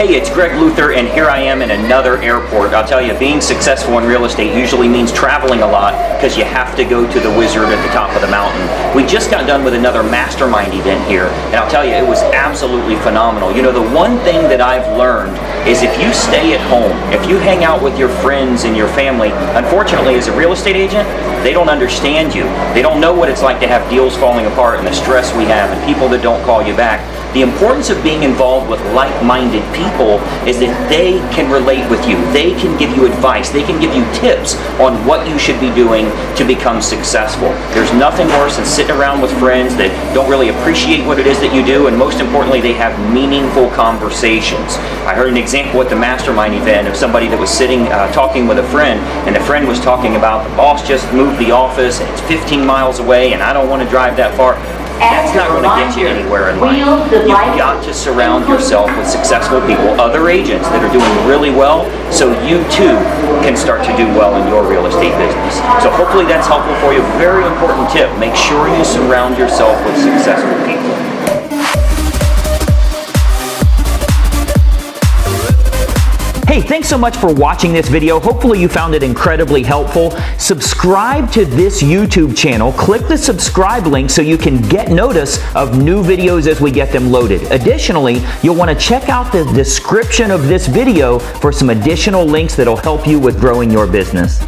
Hey, it's Greg Luther, and here I am in another airport. I'll tell you, being successful in real estate usually means traveling a lot because you have to go to the wizard at the top of the mountain. We just got done with another mastermind event here, and I'll tell you, it was absolutely phenomenal. You know, the one thing that I've learned is if you stay at home, if you hang out with your friends and your family, unfortunately, as a real estate agent, they don't understand you. They don't know what it's like to have deals falling apart and the stress we have and people that don't call you back. The importance of being involved with like-minded people is that they can relate with you. They can give you advice. They can give you tips on what you should be doing to become successful. There's nothing worse than sitting around with friends that don't really appreciate what it is that you do, and most importantly, they have meaningful conversations. I heard an example at the mastermind event of somebody that was sitting talking with a friend, and the friend was talking about the boss just moved the office and it's 15 miles away and I don't want to drive that far. That's not going to get you anywhere in life. You've got to surround yourself with successful people, other agents that are doing really well, so you too can start to do well in your real estate business. So hopefully that's helpful for you. Very important tip. Make sure you surround yourself with successful people. Hey, thanks so much for watching this video. Hopefully you found it incredibly helpful. Subscribe to this YouTube channel. Click the subscribe link so you can get notice of new videos as we get them loaded. Additionally, you'll want to check out the description of this video for some additional links that'll help you with growing your business.